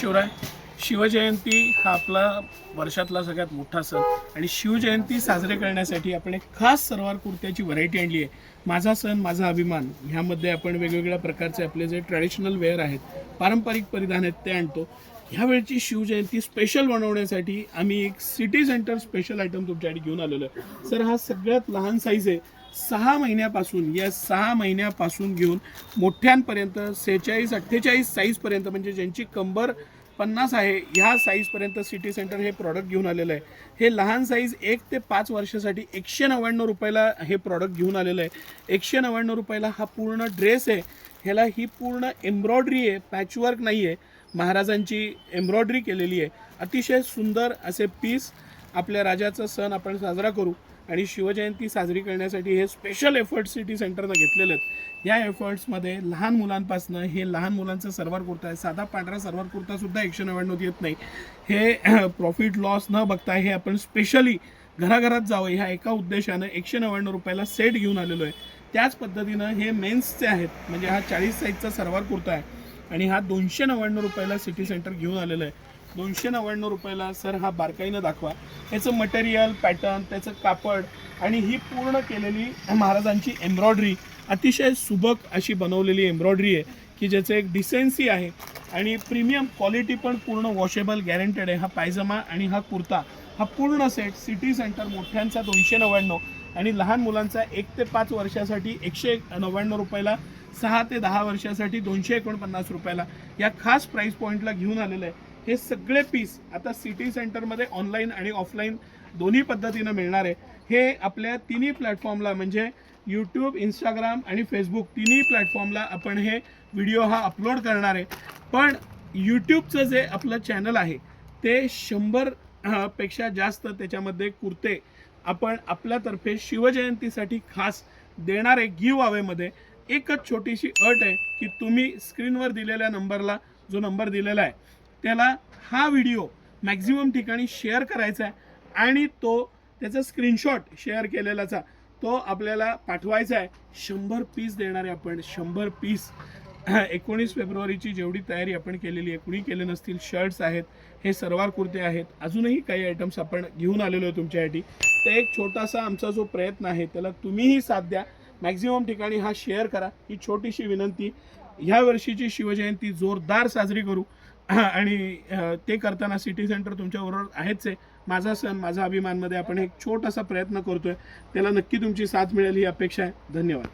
शिवराय. शिवजयंती हा आपला वर्षातला सगळ्यात मोठा सण आणि शिवजयंती साजरे करण्यासाठी आपण एक खास सलवार कुर्त्याची व्हरायटी आणली आहे. माझा सण माझा अभिमान ह्यामध्ये आपण वेगवेगळ्या प्रकारचे आपले जे ट्रॅडिशनल वेअर आहेत, पारंपरिक परिधान आहेत ते आणतो. ह्यावेळची शिवजयंती स्पेशल बनवण्यासाठी आम्ही एक सिटी सेंटर स्पेशल आयटम तुमच्यासाठी घेऊन आलेलो आहे. सर हा सगळ्यात लहान साईज आहे. 6 महिन्यापासून या 6 महिन्यापासून घेऊन मोठ्यांपर्यंत 46-48 साईजपर्यंत, म्हणजे ज्यांची कंबर 50 आहे ह्या साईजपर्यंत सिटी सेंटर हे प्रॉडक्ट घेऊन आलेलं आहे. हे लहान साईज 1 ते 5 वर्षासाठी 199 रुपयाला हे प्रॉडक्ट घेऊन आलेलं आहे. 199 रुपयाला हा पूर्ण ड्रेस आहे. ह्याला ही पूर्ण एम्ब्रॉयडरी आहे, पॅचवर्क नाही आहे, महाराजांची एम्ब्रॉयडरी केलेली आहे. अतिशय सुंदर असे पीस. आपल्या राजाचा सण आपण साजरा करू आणि शिवजयंती साजरी करण्यासाठी हे स्पेशल एफर्ट्स सिटी सेंटरनं घेतलेले आहेत. या एफर्ट्समध्ये लहान मुलांपासनं हे लहान मुलांचा सलवार कुर्ता आहे. साधा पांढरा सलवार कुर्तासुद्धा 199 येत नाही. हे प्रॉफिट लॉस न बघता हे आपण स्पेशली घराघरात जावं ह्या एका उद्देशानं 199 रुपयाला सेट घेऊन आलेलो आहे. त्याच पद्धतीनं हे मेन्सचे आहेत, म्हणजे हा 40 साईजचा सलवार कुर्ता आहे आणि हा 299 रुपयाला सिटी सेंटर घेऊन आलेलं आहे. 299 रुपयाला. सर हा बारकाईनं दाखवा. याचं मटेरियल, पॅटर्न, त्याचं कापड आणि ही पूर्ण केलेली महाराजांची एम्ब्रॉयडरी, अतिशय सुबक अशी बनवलेली एम्ब्रॉयडरी आहे की ज्याचं एक डिसेन्सी आहे आणि प्रीमियम क्वालिटी पण पूर्ण वॉशेबल गॅरंटेड आहे. हा पायजमा आणि हा कुर्ता हा पूर्ण सेट सिटी सेंटर मोठ्यांचा 299 आणि लहान मुलांचा 1 ते 5 वर्षासाठी 199 रुपयाला, 6 ते 10 वर्षासाठी 249 रुपयाला या खास प्राईस पॉईंटला घेऊन आलेलं आहे. हे सगळे पीस आता सिटी सेंटरमध्ये ऑनलाईन आणि ऑफलाईन दोन्ही पद्धतीनं मिळणार आहे. हे आपल्या तिन्ही प्लॅटफॉर्मला, म्हणजे यूट्यूब, इंस्टाग्राम आणि फेसबुक तिन्ही प्लॅटफॉर्मला आपण हे व्हिडिओ हा अपलोड करणार आहे. पण यूट्यूबचं जे आपलं चॅनल आहे ते 100 पेक्षा जास्त त्याच्यामध्ये कुर्ते आपण आपल्यातर्फे शिवजयंतीसाठी खास देणार आहे. गिव्ह अवेमध्ये एकच छोटीशी अट आहे की तुम्ही स्क्रीनवर दिलेल्या नंबरला, जो नंबर दिलेला आहे त्याला हा व्हिडिओ मॅक्झिमम ठिकाणी शेअर करायचा आहे आणि त्याचा स्क्रीनशॉट शेअर केलेलाचा तो आपल्याला पाठवायचा आहे. 100 पीस देणार आहे आपण, 100 पीस. 19 फेब्रुवारीची जेवढी तयारी आपण केलेली आहे, कुणी केले नसतील. शर्ट्स आहेत, हे सलवार कुर्ते आहेत, अजूनही काही आयटम्स आपण घेऊन आलेलो आहे तुमच्यासाठी. तर एक छोटासा आमचा जो प्रयत्न आहे त्याला तुम्हीही साथ द्या. मॅक्झिमम ठिकाणी हा शेअर करा, ही छोटीशी विनंती. ह्या वर्षीची शिवजयंती जोरदार साजरी करू आणि ते करताना सिटी सेंटर तुमच्याबरोबर आहेच आहे. माझा सण माझा अभिमानमध्ये आपण एक छोटासा प्रयत्न करतोय, त्याला नक्की तुमची साथ मिळेल ही अपेक्षा आहे. धन्यवाद.